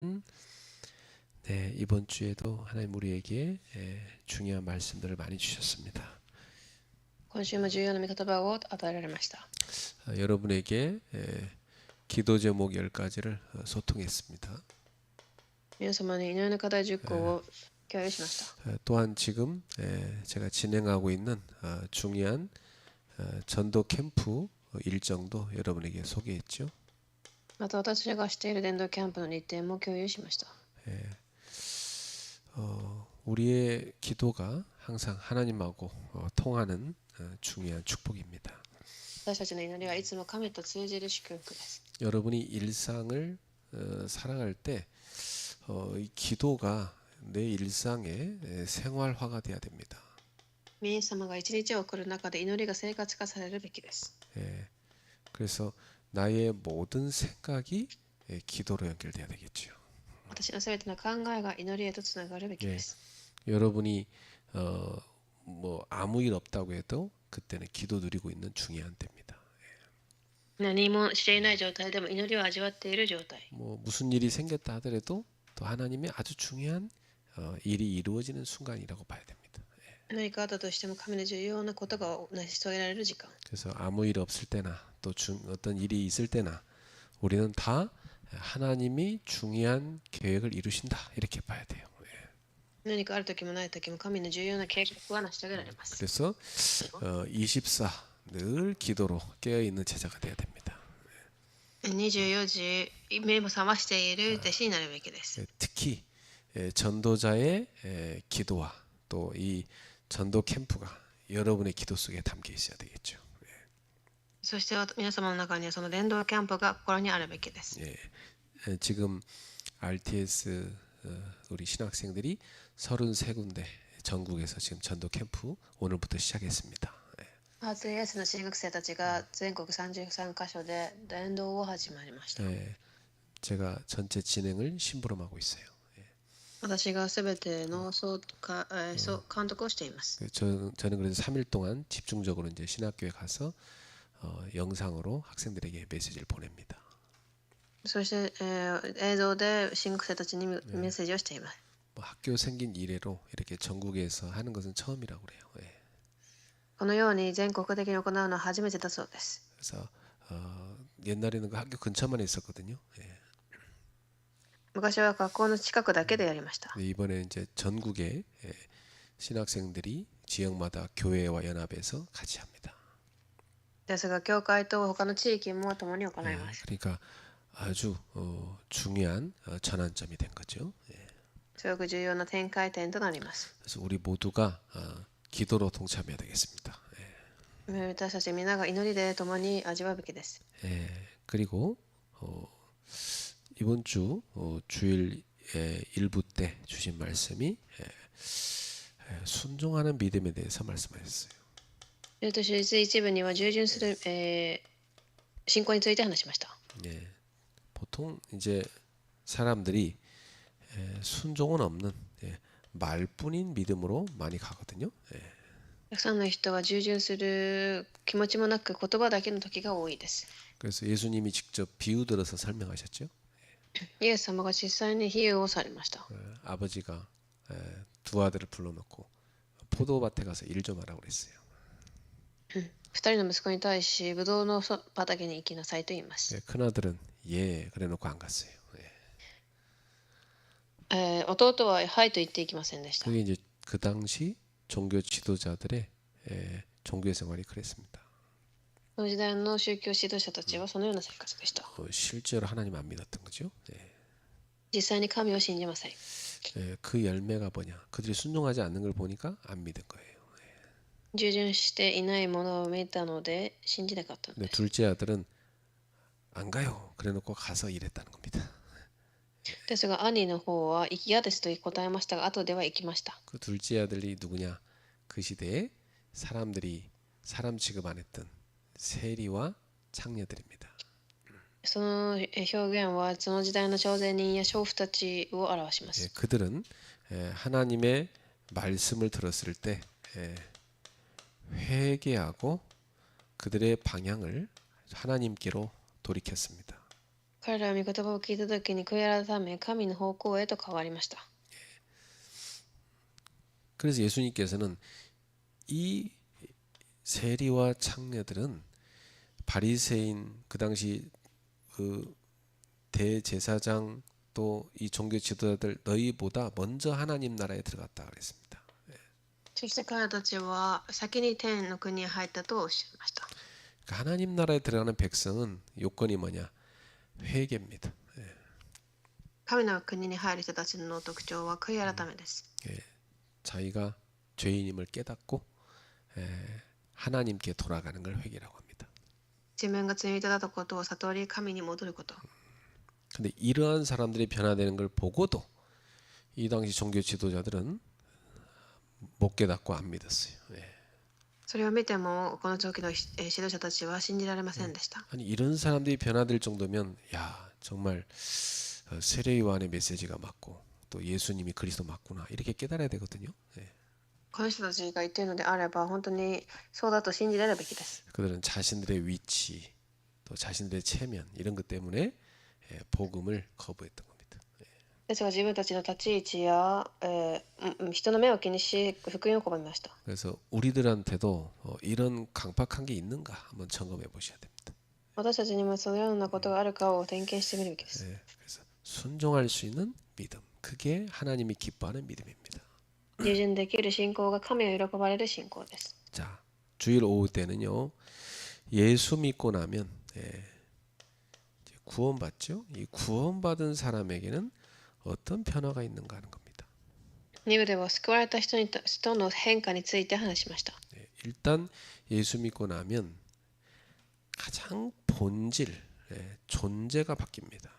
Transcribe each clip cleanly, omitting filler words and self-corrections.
네, 이번 주에도 하나님 우리에게 중요한 말씀들을 많이 주셨습니다. 今週も重要な御言葉を与えられました。 여러분에게 기도 제목 10가지를 소통했습니다. 皆様に祈りの課題10個を共有しました。 또한 지금 제가 진행하고 있는 중요한 전도 캠프 일정도 여러분에게 소개했죠. また私がしている伝道キャンプの日程も共有しました。 우리의 기도가 항상 하나님하고 통하는 중요한 축복입니다. 私たちの祈りはいつも神と通じる祝福です。 여러분이 일상을 살아갈 때 이 기도가 내 일상의 생활화가 돼야 됩니다. 皆様が一日を送る中で祈りが生活化されるべきです。 그래서 나의 모든 생각이 기도로 연결돼야 되겠죠. 私のすべての考えが祈りへとつながるべきです。 여러분이 뭐 아무 일 없다고 해도 그때는 기도 누리고 있는 중요한 때입니다. 何もしていない状態でも祈りを味わっている状態。 뭐 무슨 일이 생겼다 하더라도 또 하나님의 아주 중요한 일이 이루어지는 순간이라고 봐야 됩니다. 何かあったとしても神の重要なことが成し遂げられる時間。 그래서 아무 일 없을 때나 또 어떤 일이 있을 때나 우리는 다 하나님이 중요한 계획을 이루신다 이렇게 봐야 돼요. 何かある時もない時も神の重要な計画は成し遂げられます。 그래서 24 늘 기도로 깨어 있는 제자가 돼야 됩니다. 24時目を覚ましている弟子になるべきです。 특히 전도자의 기도와 또 이 전도 캠프가 여러분의 기도 속에 담겨 있어야 되겠죠. そして皆様の中にはその伝道キャンプが心にあるべきです。 지금 RTS 우리 신학생들이 33군데 전국에서 지금 전도 캠프 오늘부터 시작했습니다. RTS の進学生たちが全国33カ所で伝道を始まりました。 제가 전체 진행을 심부름하고 있어요. 私がすべての監督をしています。 저는 그래서 3일 동안 집중적으로 이제 신학교에 가서 영상으로 학생들에게 메시지를 보냅니다. そして、映像で進学生たちにメッセージをしています。 뭐 학교 생긴 이래로 이렇게 전국에서 하는 것은 처음이라고 그래요. このように全国的に行うのは初めてだそうです。 그래서 옛날에는 그 학교 근처만 했었거든요. 昔は学校の近くだけでやりました。 이번에 이제 전국에 신학생들이 지역마다 교회와 연합해서 같이 합니다. ですが教会と他の地域も共に行います。 그러니까 아주 중요한 전환점이 된 거죠. すごく重要な展開点となります。 그래서 우리 모두가 기도로 동참해야 되겠습니다. 私たち皆が祈りで共に味わうべきです。 그리고 이번 주 주일 일부 때 주신 말씀이 순종하는 믿음에 대해서 말씀하셨어요. 一部には従順する、信仰について話しました。 보통 이제 사람들이 순종은 없는 말뿐인 믿음으로 많이 가거든요. たくさんの人は従順する気持ちもなく言葉だけの時が多いです。 그래서 예수님이 직접 비유 들어서 설명하셨죠. イエス様が実際に比喩をされました。 아버지가 두 아들을 불러놓고 포도밭에 가서 일 좀 하라고 그랬어요. 二人の息子に対しブドウの畑に行きなさいと言います。 큰 아들은 예 그래놓고 안 갔어요. 弟ははいと言っていきませんでした。 그게 이제 그 당시 종교 지도자들의 종교 생활이 그랬습니다. その時代の宗教指導者たちはそのような生活でした。 실제로 하나님 안 믿었던 거죠. 実際に神を信じません。 그 열매가 뭐냐? 그들이 순종하지 않는 걸 보니까 안 믿은 거예요. 従順していないものを見たので信じなかったの 근데 です。 둘째 아들은 안 가요. 그래놓고 가서 일했다는 겁니다. ですが兄の方は嫌ですと答えましたが後では行きました。 그 둘째 아들이 누구냐? 그 시대에 사람들이 사람 취급 안 했던 세리와 창녀들입니다. その表現はその時代の朝鮮人や娼婦たちを表します。 그들은 하나님의 말씀을 들었을 때 회개하고 그들의 방향을 하나님께로 돌이켰습니다. 彼らは御言葉を聞いたときに悔い改め神の方向へと変わりました。 그래서 예수님께서는 이 세리와 창녀들은 바리새인 그 당시 그 대제사장 또 이 종교 지도자들 너희보다 먼저 하나님 나라에 들어갔다 그랬습니다. そして彼らたちは先に天の国へ入ったとおっしゃいました。 그러니까 하나님 나라에 들어가는 백성은 요건이 뭐냐? 회개입니다. 神の国に入る人たちの特徴は悔い改めです。 자기가 죄인임을 깨닫고 하나님께 돌아가는 걸 회개라고 합니다. 自分が罪人だとことを悟り神に戻ること。 근데 이러한 사람들이 변화되는 걸 보고도 이 당시 종교 지도자들은 못 깨닫고 안 믿었어요. それを見てもこの時の指導者たちは信じられませんでした。 아니 이런 사람들이 변화될 정도면 야 정말 세례 요한의 메시지가 맞고 또 예수님이 그리스도 맞구나 이렇게 깨달아야 되거든요. この人たちが言っているのであれば本当にそうだと信じられるべきです。 그들은 자신들의 위치 또 자신들의 체면 이런 것 때문에 복음을 거부했던 겁니다. ですが自分たちの立ち位置や、人の目を気にし福音を拒みました。 그래서 우리들한테도 이런 강박한 게 있는가 한번 점검해 보셔야 됩니다. 私たちにもそのようなことがあるかを点検してみるべきです。 그래서 순종할 수 있는 믿음 그게 하나님이 기뻐하는 믿음입니다. 従順できる信仰が神を喜ばれる信仰です。 자 주일 오후 때는요 예수 믿고 나면 이제 구원받죠. 이 구원받은 사람에게는 어떤 변화가 있는가 하는 겁니다. 2部では救われた人の変化について話しました。 일단 예수 믿고 나면 가장 본질 존재가 바뀝니다.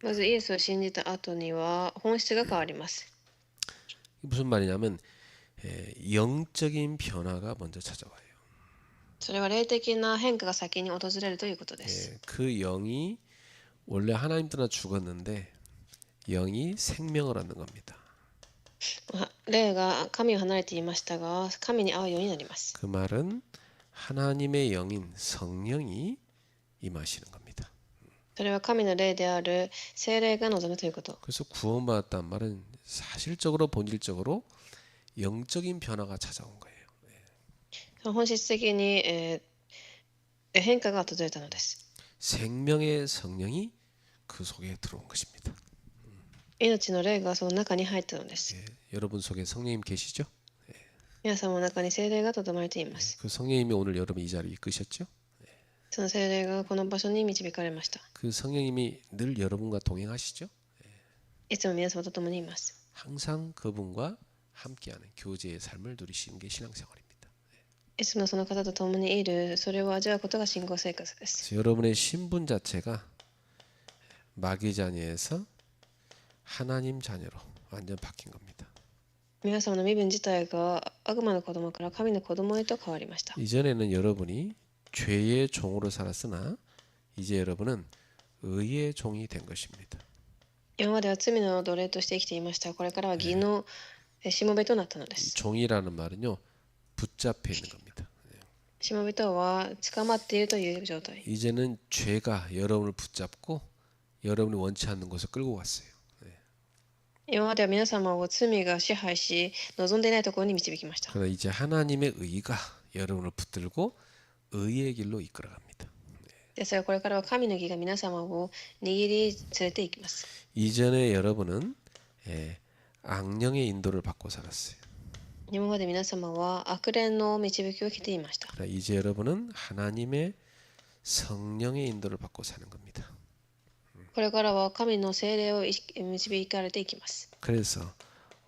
まずイエスを信じた後には本質が変わります。 무슨 말이냐면 영적인 변화가 먼저 찾아와요. それは霊的な変化が先に訪れるということです。 그 영이 원래 하나님 떠나 죽었는데 영이 생명을 얻는 겁니다. 霊が神を離れていましたが神に会うようになります。 그 말은 하나님의 영인 성령이 임하시는 겁니다. それは神の霊である聖霊が望むということ。 그래서 구원받았단 말은 사실적으로 본질적으로 영적인 변화가 찾아온 거예요. 本質的に、変化が訪れたのです。 생명의 성령이 그 속에 들어온 것입니다. 命の霊がその中に入ったのです。 여러분 속에 성령님 계시죠? 皆様の中に聖霊がとどまれています。 그 성령님이 오늘 여러분 이 자리에 이끄셨죠? その聖霊がこの場所に導かれました。 그 성령님이 늘 여러분과 동행하시죠? いつも皆様と共にいます。 항상 그분과 함께하는 교제의 삶을 누리시는 게 신앙생활입니다. いつもその方と共にいる、それを味わうことが信仰生活です。 여러분의 신분 자체가 마귀 자녀에서 하나님 자녀로 완전 바뀐 겁니다. 皆様の身分自体が悪魔の子供から神の子供へと変わりました。 이전에는 여러분이 죄의 종으로 살았으나 이제 여러분은 의의 종이 된 것입니다. 今までは罪の奴隷として生きていました。これからは義のしもべとなったので이す。 종이라는 말은요 붙잡혀 있는 겁니다. しもべとは捕まっているという状態。 이제는 죄가 여러분을 붙잡고 여러분이 원치 않는 곳을 끌고 갔어요. 今までは皆様を罪が支配し、望んでいないところに導きました。 그러나 이제 하나님의 의가 여러분을 붙들고 의의 길로 이끌어갑니다. ですがこれからは神の義が皆様を握り連れて行きます。 이전에 여러분은 악령의 인도를 받고 살았어요. 今まで皆様は悪霊の導きを受けていました。 그러나 이제 여러분은 하나님의 성령의 인도를 받고 사는 겁니다. これからは神の聖霊を導かれていきます。 그래서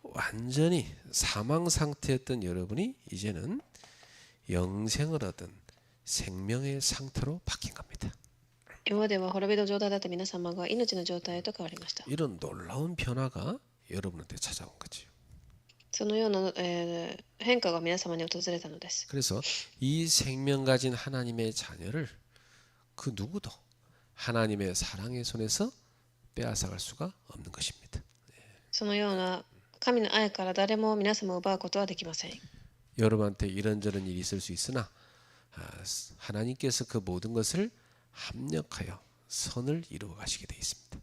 완전히 사망 상태였던 여러분이 이제는 영생을 얻은 생명의 상태로 바뀐 겁니다. 今までは滅びの状態だった皆様が命の状態へと変わりました。 이런 놀라운 변화가 여러분한테 찾아온 거죠. そのような、変化が皆様に訪れたのです。 그래서 이 생명 가진 하나님의 자녀를 그 누구도 하나님의 사랑의 손에서 빼앗아갈 수가 없는 것입니다. そのような神の愛から誰も皆様を奪うことはできません。 여러분한테 이런저런 일이 있을 수 있으나 하나님께서 그 모든 것을 합력하여 선을 이루어 가시게 돼 있습니다.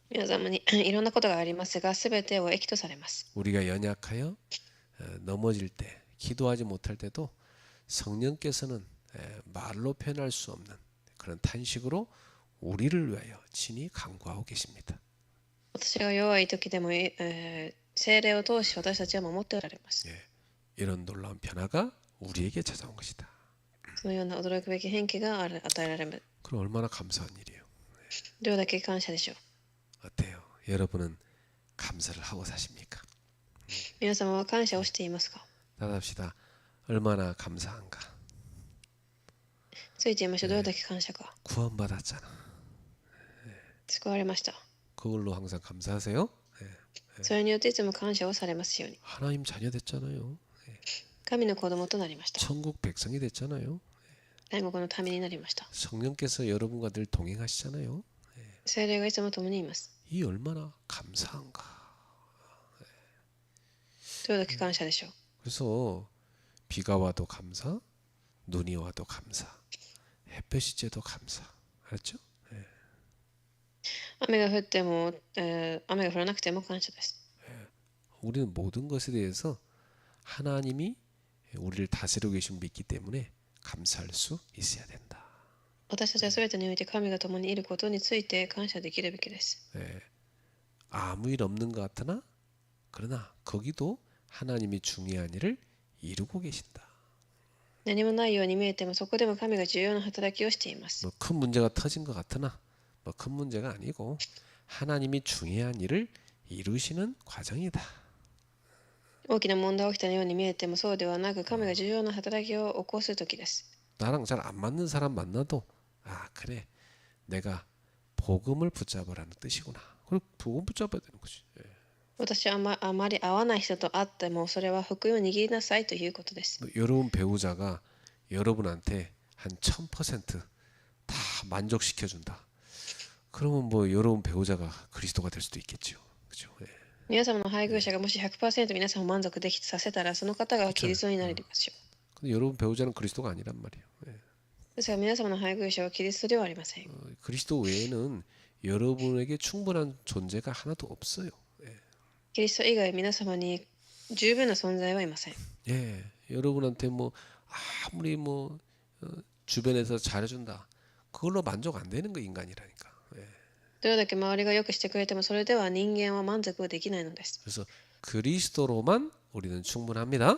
皆様にいろんなことがありますが、すべてを益とされます。 우리가 연약하여 넘어질 때, 기도하지 못할 때도 성령께서는 말로 표현할 수 없는 그런 탄식으로 우리를 위하여 친히 간구하고 계십니다. 私が弱い時でも、聖霊を通し私たちは守っておられます。 예, 이런 놀라운 변화가 우리에게 찾아온 것이다. そのような驚くべき変化が与えられる。 그럼 얼마나 감사한 일이에요. どれだけ感謝でしょう。 어때요? 여러분은 감사를 하고 사십니까? 皆様は感謝をしていますか？ 따라합시다. 얼마나 감사한가. ついていましょう。どれだけ感謝か。 구원받았잖아. 救われました。 그걸로 항상 감사하세요. それによっていつも感謝をされますように。 하나님 자녀 됐잖아요. 神の子供となりました。 천국 백성이 됐잖아요. 天国の民になりました。 성령께서 여러분과 늘 동행하시잖아요. 聖霊がいつも共にいます。 이 얼마나 감사한가. どれだけ感謝でしょう。 그래서 비가 와도 감사, 눈이 와도 감사, 햇볕이 쬐도 감사. 알았죠? 雨が降っても、雨が降らなくても感謝です。 우리는 모든 것에 대해서 하나님이 우리를 다스리고 계신 믿기 때문에 감사할 수 있어야 된다. 私たちは全てにおいて神が共にいることについて感謝できるべきです。 아무 일 없는 것 같으나 그러나 거기도 하나님이 중요한 일을 이루고 계신다. 何もないように見えてもそこでも神が重要な働きをしています。 뭐 큰 문제가 터진 것 같으나 뭐 큰 문제가 아니고 하나님이 중요한 일을 이루시는 과정이다. 大きな問題が起きたように見えてもそうではなく神が重要な働きを起こす時です。 나랑 잘 안 맞는 사람 만나도 아 그래 내가 복음을 붙잡으라는 뜻이구나. 그리고 복음 붙잡아야 되는 거지. 私はあまり合わない人と会ってもそれは福音を握りなさいということです。 뭐 여러분 배우자가 여러분한테 한 1000%다 만족시켜준다. 그러면 뭐 여러분 배우자가 그리스도가 될 수도 있겠죠. 그죠? 皆様の配偶者がもし 100% 皆さんを満足できさせたらその方がキリストになりますよ。 근데 여러분 배우자는 그리스도가 아니란 말이에요. ですから皆様の配偶者はキリストではありません。 그리스도 외에는 여러분에게 충분한 존재가 하나도 없어요. キリスト以外皆様に十分な存在はいません。 예, 여러분한테 뭐 아무리 뭐 주변에서 잘해준다. 그걸로 만족 안 되는 거 인간이라니까. どれだけ周りが良くしてくれてもそれでは人間は満足できないのです。 그래서 그리스도로만 우리는 충분합니다.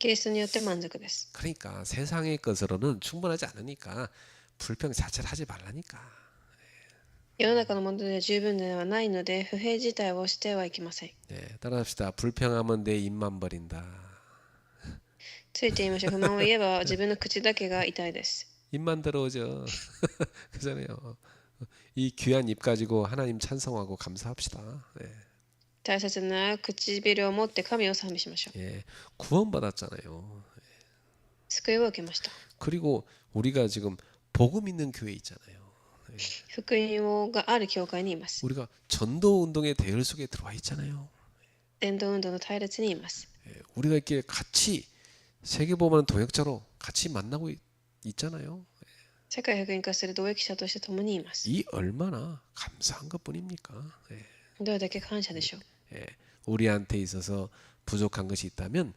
キリストによって満足です。 그러니까 세상의 것으로는 충분하지 않으니까 불평 자체를 하지 말라니까. 世の中のもので十分ではないので不平自体をしてはいけません。 네, 따라합시다. 불평하면 내 입만 버린다. ついていましょう。不満を言えば自分の口だけが痛いです。 입만 들어오죠. 그잖아요. 이 귀한 입 가지고 하나님 찬송하고 감사합시다. 예. 大切な唇を持って神を賛美しましょう。 예, 구원받았잖아요. 救いを受けました。 그리고 우리가 지금 복음 있는 교회 있잖아요. 福音がある教会にいます。 우리가 전도 운동의 대열 속에 들어와 있잖아요. 伝道運動の隊列にいます。 예, 우리가 이렇게 같이 세계복음하는 동역자로 같이 만나고 있잖아요. 世界福音化する同益者として共にいます。 이 얼마나 감사한 것뿐입니까? 예, どれだけ感謝でしょう。 예, 우리한테 있어서 부족한 것이 있다면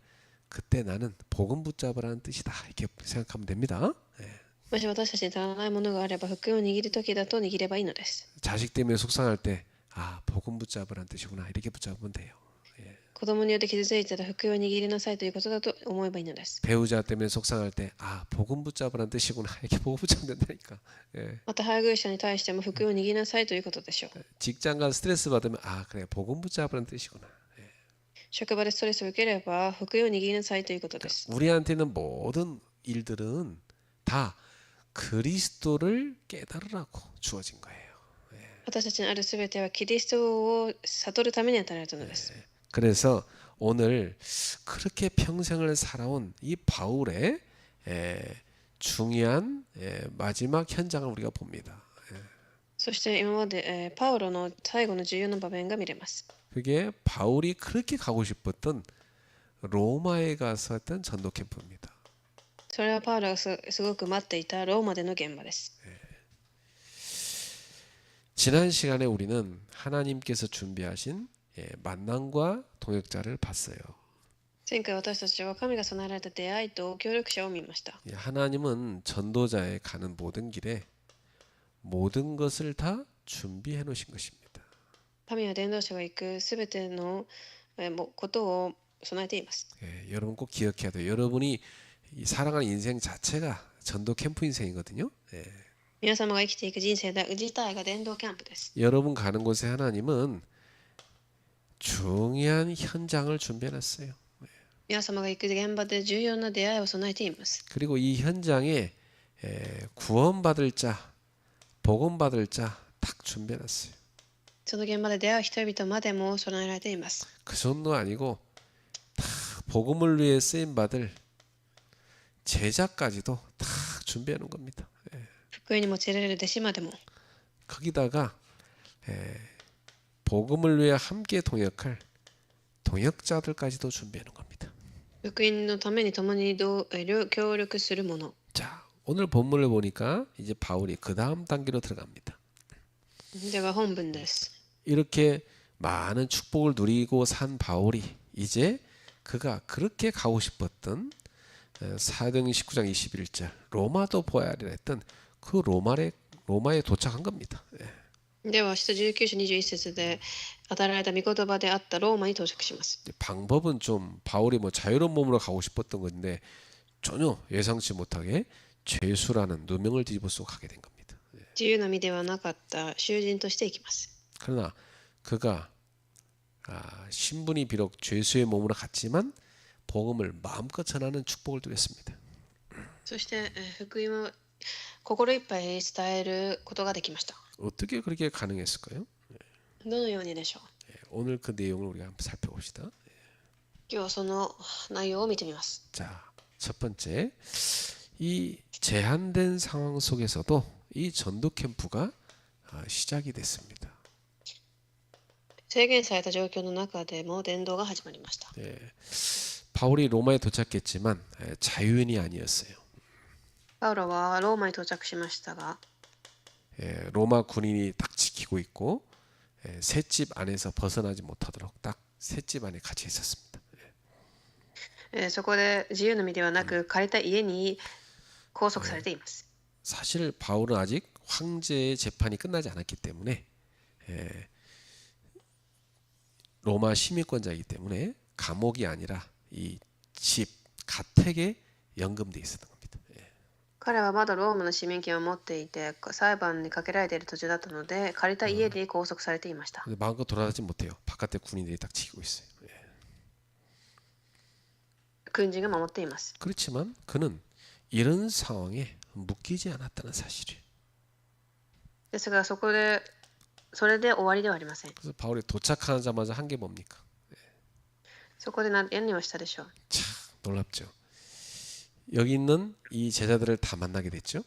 그때 나는 복음 붙잡으라는 뜻이다. 이렇게 생각하면 됩니다. 예. もし私たちに足らないものがあれば福音を握る時だと握ればいいのです。 자식 때문에 속상할 때 아, 복음 붙잡으라는 뜻이구나. 이렇게 붙잡으면 돼요. 子供によって傷ついたら福音を握りなさいということだと思えばいいのです。 배우자 때문에 속상할 때 아, 복음 붙잡으라는 뜻이구나. 이렇게 복음 붙잡으면 된다니까. 예. また配偶者に対しても福音を握りなさいということでしょう。 직장가 스트레스 받으면 아, 그래. 복음 붙잡으라는 뜻이구나. 職場でストレスを受ければ福音を握りなさいということです。 우리한테는 모든 일들은 다 그리스도를 깨달으라고 주어진 거예요. 私たちにあるすべてはキリストを悟るために与えられたのです。 그래서 오늘 그렇게 평생을 살아온 이 바울의 중요한 마지막 현장을 우리가 봅니다. そして今まで、パウロの最後の重要な場面が見れます。 그게 바울이 그렇게 가고 싶었던 로마에 가서 했던 전도 캠프입니다. それはパウロがすごく待っていたローマでの現場です。 지난 시간에 우리는 하나님께서 준비하신 만남과 동역자를 봤어요. 前回私たちは神が備えられた出会いと協力者を見ました。 하나님은 전도자에 가는 모든 길에 모든 것을 다 준비해 놓으신 것입니다. 神は伝道者が行くすべてのことを備えています。 여러분 꼭 기억해야 돼요. 여러분이 살아가는 인생 자체가 전도 캠프 인생이거든요. 皆様が生きていく人生自体が伝道キャンプです。 여러분 가는 곳에 하나님은 중요한 현장을 준비해 놨어요. 皆様が行く現場で重要な出会いを備えています。 그리고 이 현장에 구원받을 자, 복음받을 자 딱 준비해 놨어요. その現場で出会う人々までも備えられています。 그 정도 아니고 다 복음을 위해 쓰임 받을 제자까지도 다 준비해 놓은 겁니다. 福音に用いられる弟子までも 거기다가 복음을 위해 함께 동역할 동역자들까지도 준비해 놓은 겁니다. 福音のために共に協力する者。 자, 오늘 본문을 보니까 이제 바울이 그 다음 단계로 들어갑니다. では本文です。 이렇게 많은 축복을 누리고 산 바울이 이제 그가 그렇게 가고 싶었던 사도행 19장 21절 로마도 보아야 하리라 했던 그 로마에 도착한 겁니다. では使徒19章21節で与えられた御言葉であったローマに到着します。 방법은 좀 바울이 뭐 자유로운 몸으로 가고 싶었던 건데 전혀 예상치 못하게 죄수라는 누명을 뒤집어쓰고 가게 된 겁니다. 自由な身ではなかった囚人として行きます。 그러나 그가 신분이 비록 죄수의 몸으로 갔지만 복음을 마음껏 전하는 축복을 누렸습니다. そして福音を心いっぱい伝えることができました。 어떻게 그렇게 가능했을까요? どのようにでしょう。 오늘 그 내용을 우리가 한번 살펴봅시다. 今日はその内容を見てみます。 자, 첫 번째, 이 제한된 상황 속에서도 이 전도 캠프가 시작이 됐습니다. 制限された状況の中でも伝道が始まりました。 바울이 로마에 도착했지만 자유인이 아니었어요. パウロはローマに到着しましたが、 로마 군인이 딱 지키고 있고 셋집 안에서 벗어나지 못하도록 딱 셋집 안에 같이 있었습니다. そこで自由の身ではなく借りた家に拘束されています。 사실 바울은 아직 황제의 재판이 끝나지 않았기 때문에 로마 시민권자이기 때문에 감옥이 아니라 이 집 가택에 연금돼 있었던 겁니다. 彼はまだローマの市民権を持っていて裁判にかけられている途中だったので借りた家に拘束されていました。 마음껏 돌아다니지 못해요. 바깥에 군인들이 딱 지키고 있어요. 軍人が守っています。 그렇지만 그는 이런 상황에 묶이지 않았다는 사실이에요. ですがそれで終わりではありません。 그래서 바울이 도착하자마자 한 게 뭡니까? そこで何をしたでしょう。 참 놀랍죠. 여기 있는 이 제자들을 다 만나게 됐죠.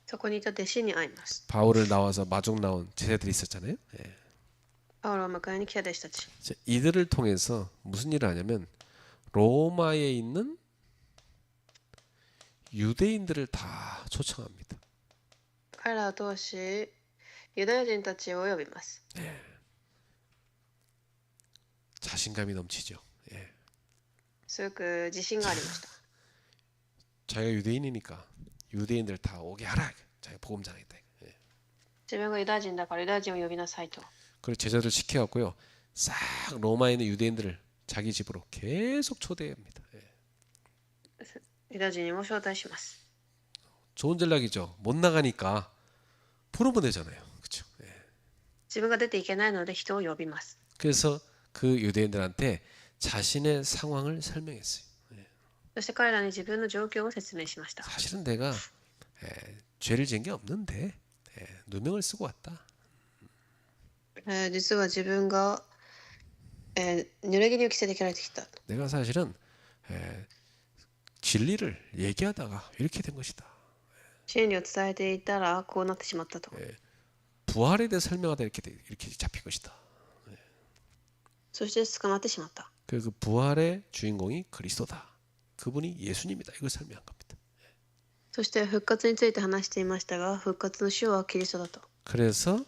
そこにいた弟子に会います。 바울을 나와서 마중 나온 제자들이 있었잖아요. パウロを迎えに来た弟子たち。 이들을 통해서 무슨 일을 하냐면 로마에 있는 유대인들을 다 초청합니다. 彼らを通しユダヤ人たちを呼びます。 자신감이 넘치죠. すごく自信がありました。 자기가 유대인이니까 유대인들 다 오게 하라. 자기가 복음 전하겠다. 自分がユダヤ人だからユダヤ人を呼びなさいと。 그리고 제자들 시켜갖고요. 싹 로마에 있는 유대인들을 자기 집으로 계속 초대합니다. ユダヤ人を招待します。 좋은 전략이죠. 못 나가니까 부르면 되잖아요. 그렇죠? 自分が出ていけないので人を呼びます。 그래서 그 유대인들한테 자신의 상황을 설명했어요. そして彼らに自分の状況を説明しました。 사실은 내가 죄를 지은 게 없는데 누명을 쓰고 왔다. 実は自分が、濡れ衣を着せてきられてきた。 내가 사실은 진리를 얘기하다가 이렇게 된 것이다. 真理を伝えていたらこうなってしまったと。 부활에 대해 설명하다 이렇게 잡힌 것이다. そして捕まってしまった。 그 부활의 주인공이 그리스도다. 그분이 예수님이다. 이걸 설명한 겁니다. そして復活について話していましたが、復活の主はキリストだと。 그래서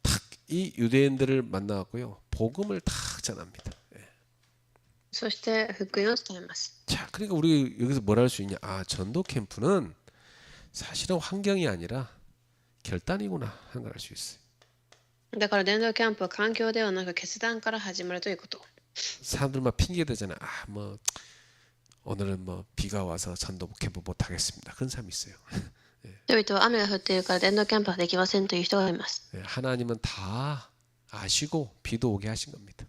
탁 이 유대인들을 만나갖고요 복음을 탁 전합니다. そして福音を伝えます。 자, 그러니까 우리 여기서 뭘 할 수 있냐? 아, 전도 캠프는 사실은 환경이 아니라 결단이구나 하는 걸 알 수 있어요. だから伝道キャンプは環境ではなく決断から始まるということ。 사람들만 핑계 대잖아요. 아, 뭐 오늘은 뭐 비가 와서 전도 캠프 못 하겠습니다. 그런 사람이 있어요. 人々は雨が降っているから伝道キャンプはできませんという人がいます。 하나님은 다 아시고 비도 오게 하신 겁니다.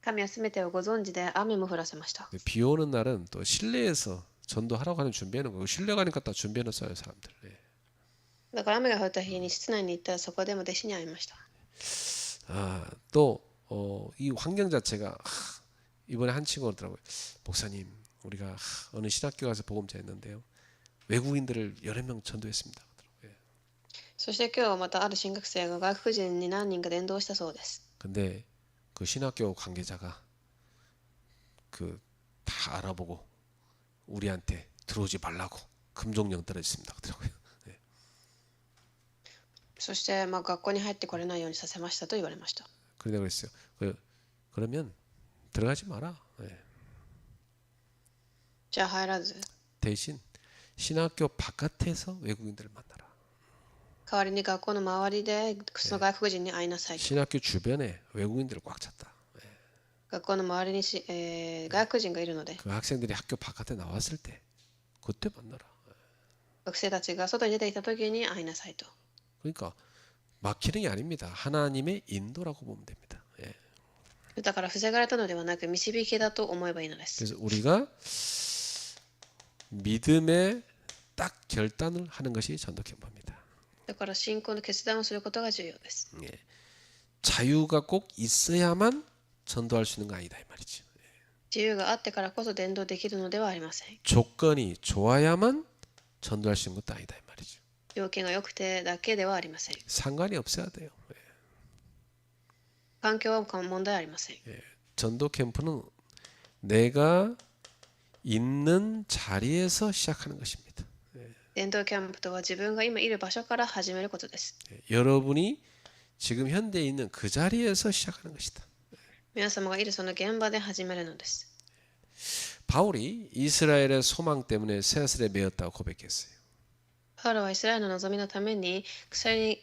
神はすべてをご存知で雨も降らせました。 비 오는 날은 또 실내에서 전도하라고 하는 준비하는 거고 실내 가니까 다 준비해놨어요 사람들. だから雨が降った日に室内に行ったらそこでも弟子に会いました。 아, 또 이 환경 자체가 이번에 한 친구가 그러더라고요. 목사님, 우리가 어느 신학교 가서 복음 전했는데요. 외국인들을 여러 명 전도했습니다. そして今日はまたある進学生が外国人に何人か伝道したそうです。 근데 그 신학교 관계자가 그 다 알아보고 우리한테 들어오지 말라고 금종령 떨어졌습니다. 그러더라고요. そして学校に入ってこれないようにさせましたと言われました。 그러다 그랬어요. 그러면 들어가지 마라. じゃあ入らず、 대신 신학교 바깥에서 외국인들을 만나라. 代わりに学校の周りでその外国人に会いなさいと。 신학교 주변에 외국인들을 꽉 찼다. 学校の周りに外国人がいるので、 그 학생들이 학교 바깥에 나왔을 때 그때 만나라. 学生たちが外に出てきた時に会いなさいと。 그러니까 막히는 게 아닙니다. 하나님의 인도라고 보면 됩니다. だから防がれたのではなく導きだと思えばいいのです。 그래서 우리가 믿음의 딱 결단을 하는 것이 전도 캠프입니다. だから信仰の決断をすることが重要です。 자유가 꼭 있어야만 전도할 수 있는 거 아니다 이 말이죠. 自由があってからこそ伝道できるのではありません。 조건이 좋아야만 전도할 수 있는 것도 아니다 이 말이죠. 条件が良くてだけではありません。 상관이 없어야 돼요. 環境は問題ありません。 전도 캠프는 내가 있는 자리에서 시작하는 것입니다. 伝道キャンプとは自分が今いる場所から始めることです。 여러분이 지금 현대에 있는 그 자리에서 시작하는 것이다. 皆様がいるその現場で始めるのです。 바울이 이스라엘의 소망 때문에 쇠사슬에 매였다고 고백했어요. パウロはイスラエルの望みのために鎖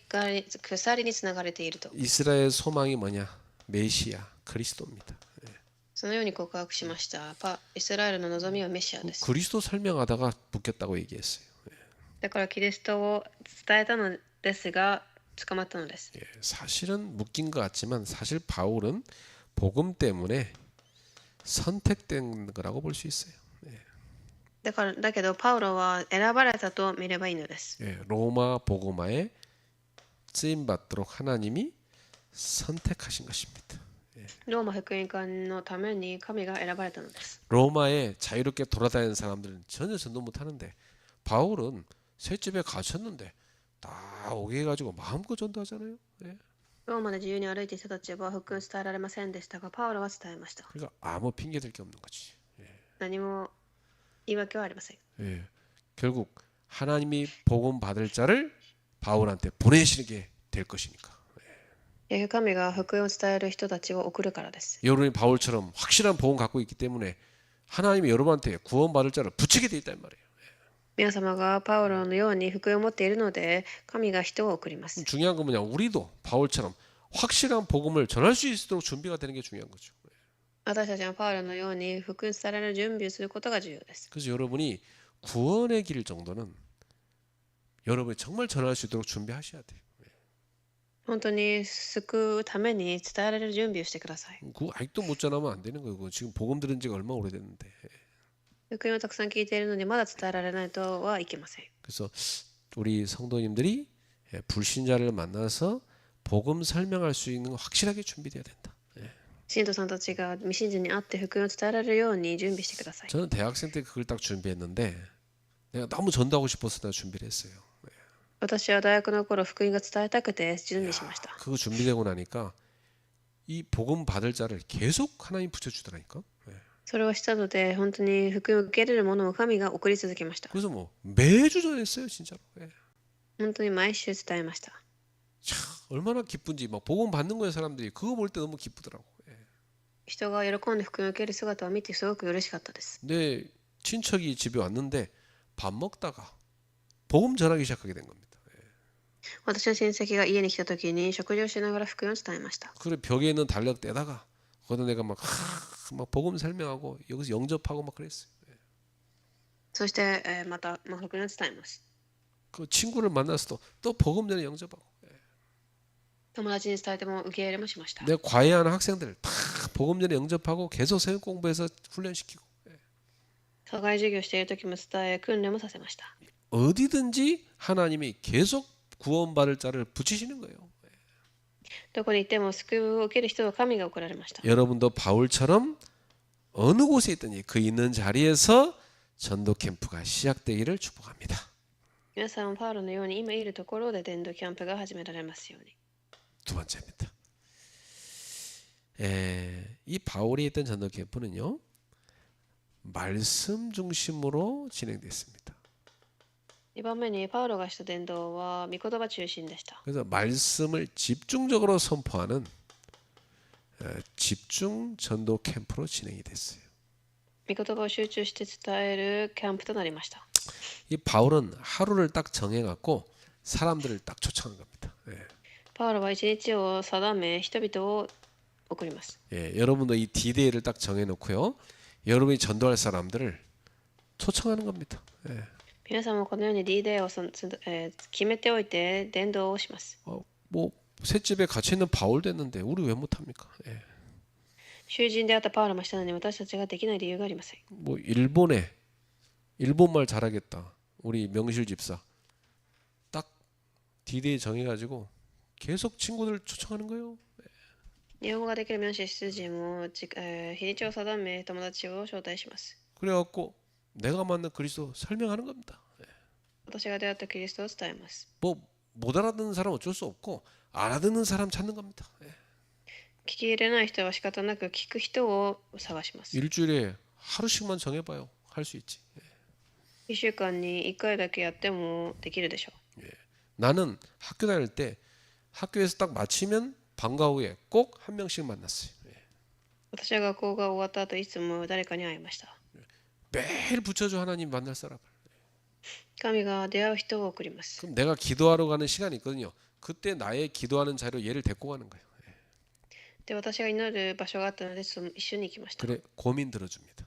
につながれていると。 이스라엘 소망이 뭐냐? 메시아 그리스도입니다. そのように告白しました。イスラエルの望みはメシアです。 그리스도 설명하다가 묶였다고 얘기했어요. だからキリストを伝えたのですが捕まったのです。 사실은 묶인 것 같지만 사실 바울은 복음 때문에 선택된 거라고 볼 수 있어요. だけどパウロは選ばれたと見ればいいのです。 로마 복음화에 쓰임 받도록 하나님이 선택하신 것입니다. ローマ福音館のために神が選ばれたのです。 로마에 자유롭게 돌아다니는 사람들은 전혀 전도 못하는데 바울은 새 집에 갇혔는데 다 오게 해가지고 마음껏 전도하잖아요. ローマで自由に歩いている人たちは福音伝えられませんでしたが、パウロは伝えました。 그러니까 아무 핑계 댈 게 없는 거지. 何も言い訳はありません。 결국 하나님이 복음 받을 자를 바울한테 보내시는 게 될 것이니까. 神が福音を伝える人たちを送るからです。 여러분이 바울처럼 확실한 복음 갖고 있기 때문에 하나님이 여러분한테 구원 받을 자를 붙이게 돼 있단 말이에요. 皆様がパウロのように福音を持っているので、神が人を送ります。 중요한 건 뭐냐? 우리도 바울처럼 확실한 복음을 전할 수 있도록 준비가 되는 게 중요한 거죠. 私たちはパウロのように福音伝えられる準備をすることが重要です。 그래서 여러분이 구원의 길 정도는 여러분이 정말 전할 수 있도록 준비하셔야 돼요. 本当に救うために伝えられる準備をしてください。 그거 아직도 못 전하면 안 되는 거예요. 지금 복음 들은 지가 얼마 오래됐는데. 福音をたくさん聞いているのにまだ伝えられないとはいけません。 그래서 우리 성도님들이 불신자를 만나서 복음 설명할 수 있는 거 확실하게 준비돼야 된다. 信徒さんたちが未信者に会って福音を伝えられるように準備してください。 저는 대학생 때 그걸 딱 준비했는데 내가 너무 전도하고 싶어서 내가 준비를 했어요. 私は大学の頃福音が伝えたくて準備しました。 그거 준비되고 나니까 이 복음 받을 자를 계속 하나님 붙여주더라니까. それをしたので、本当に福音を受けれるものを神が送り続けました。 그래서 뭐 매주 전했어요, 진짜로. 예. 本当に毎週伝えました。 참 얼마나 기쁜지 막 복음 받는 거예요, 사람들이. 그거 볼 때 너무 기쁘더라고. 예. 人が喜んで福音を受ける姿を見てすごく嬉しかったです。 내 친척이 집에 왔는데 밥 먹다가 복음 전하기 시작하게 된 겁니다. 私の親戚が家に来た時に食事をしながら福音を伝えました。 그래 벽에 있는 달력 떼다가 거기다 내가 막 복음 설명하고 여기서 영접하고 막 그랬어요. そして、また、福音を伝えます。 그 친구를 만났어도 또 복음 전에 영접하고. 友達に伝えても受け入れもしました。 내 과외하는 학생들 다 복음 전에 영접하고 계속 새벽 공부해서 훈련시키고. 課外授業している時も伝え、訓練もさせました。 어디든지 하나님이 계속 구원받을 자를 붙이시는 거예요. どこに行っても救いを受ける人を神が送られました。 여러분도 바울처럼 어느 곳에 있든지 그 있는 자리에서 전도 캠프가 시작되기를 축복합니다. 皆さん、パウロのように今いるところで伝道キャンプが始められますように。 두 번째입니다. 이 바울이 했던 전도 캠프는요, 말씀 중심으로 진행됐습니다. 2番目にパウロがした伝道は御言葉中心でした。 그래서 말씀을 집중적으로 선포하는 집중 전도 캠프로 진행이 됐어요. 御言葉を集中して伝えるキャンプとなりました。 이 바울은 하루를 딱 정해갖고 사람들을 딱 초청한 겁니다. パウロは一日を定め、人々を送ります。 여러분도 이 D-Day를 딱 정해놓고요. 여러분이 전도할 사람들을 초청하는 겁니다. 皆さんもこのように D-Day を決めておいて伝道をします。 뭐 셋집에 갇혀 있는 바울 됐는데 우리 왜 못합니까? 囚人であったパウロもしたのに私たちができない理由がありません。 뭐 일본말 잘하겠다. 우리 명실 집사 딱 D-Day 정해가지고 계속 친구들 초청하는 거예요. 日本語ができる名士出陣も、日にちを定め友達を招待します。 그래갖고 내가 만난 그리스도 설명하는 겁니다. 私が出会ったキリストを伝えます。 뭐 못 알아듣는 사람 어쩔 수 없고 알아듣는 사람 찾는 겁니다. 聞き入れない人は仕方なく聞く人を探します。 일주일에 하루씩만 정해봐요. 할 수 있지. 1週間に1回だけやってもできるでしょう。 나는 학교 다닐 때 학교에서 딱 마치면 방과 후에 꼭 한 명씩 만났어요. 私は学校が終わった後いつも誰かに会いました。 매일 붙여줘 하나님 만날 사람을. 神が出会う人を送ります。 그럼 내가 기도하러 가는 시간이 있거든요. 그때 나의 기도하는 자리로 얘를 데리고 가는 거예요. で、私が祈る場所があったので一緒に行きました。 그래 고민 들어줍니다.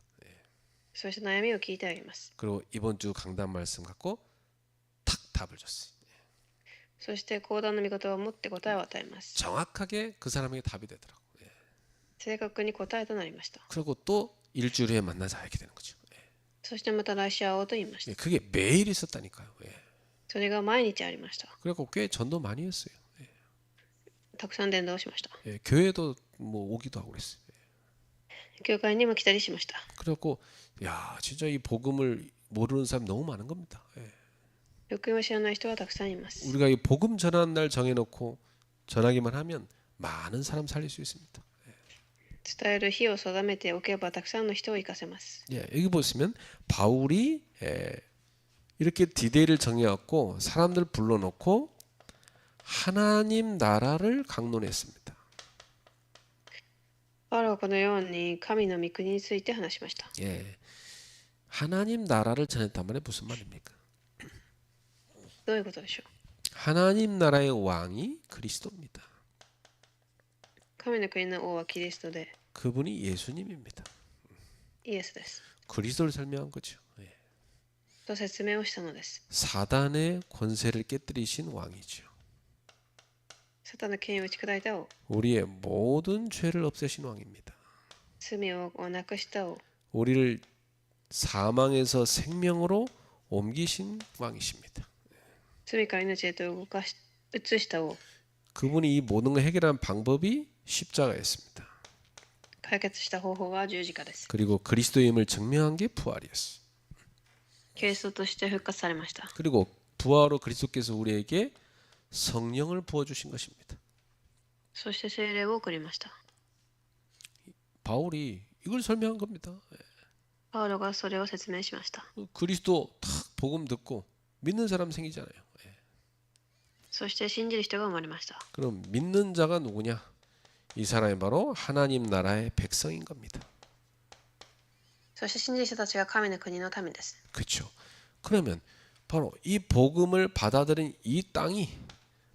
そして悩みを聞いてあげます。 그리고 이번 주 강단 말씀 갖고 탁 답을 줬어요. そして講談の御言葉を持って答えを与えます。 정확하게 그 사람에게 답이 되더라고. 正確に答えとなりました。 그리고 또 일주일 후에 만나자 이렇게 되는 거죠. そしてまた来週会おうと言いました。 그게 매일 있었다니까요. それが毎日ありました。 그래갖고 꽤 전도 많이 했어요. たくさん伝道しました。 교회도 뭐 오기도 하고 그랬어요. 教会にも来たりしました。 그래갖고 야 진짜 이 복음을 모르는 사람 너무 많은 겁니다. 福音を知らない人はたくさんいます。 우리가 이 복음 전하는 날 정해놓고 전하기만 하면 많은 사람 살릴 수 있습니다. 伝える日を定めておけばたくさんの人を生かせます。 여기 보시면 바울이 이렇게 D-Day를 정해갖고 사람들 불러놓고 하나님 나라를 강론했습니다. パウロはこのように神の御国について話しました。 하나님 나라를 전했단 말이 무슨 말입니까? どういうことでしょう。 하나님 나라의 왕이 그리스도입니다. 神の国の王はキリストで 그분이 예수님입니다. イエスです。 그리스도를 설명한 거죠. と説明をしたのです。 사단의 권세를 깨뜨리신 왕이죠. サタンの権威を打ち砕いた王、 우리의 모든 죄를 없애신 왕입니다. 罪をなくした王、 우리를 사망에서 생명으로 옮기신 왕이십니다. 罪から命へと移した王、 그분이 이 모든 걸 해결한 방법이 십자가였습니다. 解決した方法は十字架です。 그리고 그리스도임을 증명한 게 부활이었어요. キリストとして復活されました。 그리고 부활로 그리스도께서 우리에게 성령을 부어주신 것입니다. そして聖霊を送りました。 바울이 이걸 설명한 겁니다. パウロがそれを説明しました。 그리스도 탁 복음 듣고 믿는 사람 생기잖아요. そして信じる人が生まれました。 그럼 믿는 자가 누구냐? 이 사람이 바로 하나님 나라의 백성인 겁니다. そして信じる人たちが神の国の民です。 그렇죠. 그러면 바로 이 복음을 받아들인 이 땅이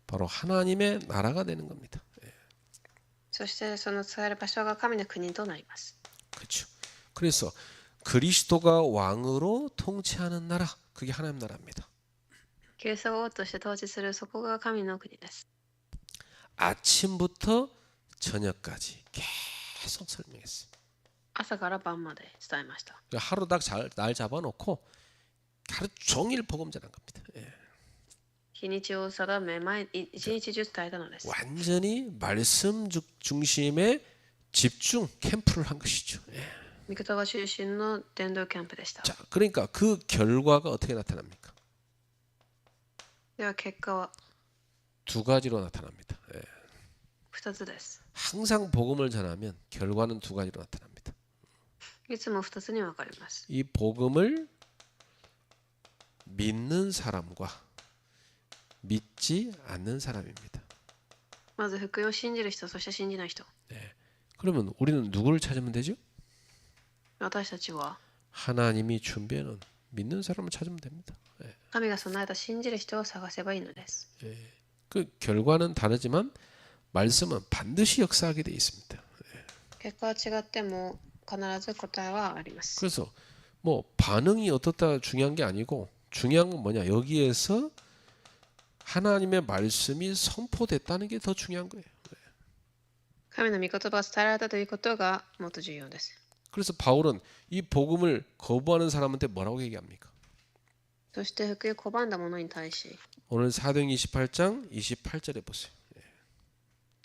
바로 하나님의 나라가 되는 겁니다. そしてその使える場所が神の国となります。 그렇죠. 그래서 그리스도가 왕으로 통치하는 나라, 그게 하나님 나라입니다. キリストが王として統治するそこが神の国です。 아침부터 저녁까지 계속 설명했어요. 朝から晩まで伝えました。 하루 날 잡아놓고 하루 종일 복음 전한 겁니다. 日にちを定め、一日中伝えたのです。 완전히 말씀 중심의 집중 캠프를 한 것이죠. 御言葉中心の伝道キャンプでした。 자, 그러니까 그 결과가 어떻게 나타납니까? では結果は 두 가지로 나타납니다. 2つです。 항상 복음을 전하면 결과는 두 가지로 나타납니다. いつも2つに分かります。 이 복음을 믿는 사람과 믿지 않는 사람입니다. まず福音を信じる人、そして信じない人。 그러면 우리는 누구를 찾으면 되죠? 私たちは 하나님이 준비해놓은 믿는 사람을 찾으면 됩니다. 神が備えた信じる人を探せばいいのです。 그 결과는 다르지만 말씀은 반드시 역사하게 되어 있습니다. 結果は違っても必ず答えはあります。 그래서 뭐 반응이 어떻다 중요한 게 아니고 중요한 건 뭐냐? 여기에서 하나님의 말씀이 선포됐다는 게 더 중요한 거예요. 神の御言葉が伝えられたということがもっと重要です。 그래서 바울은 이 복음을 거부하는 사람한테 뭐라고 얘기합니까? そして福音を拒んだ者に対し、 오늘 사도행 28장 28절에 보세요.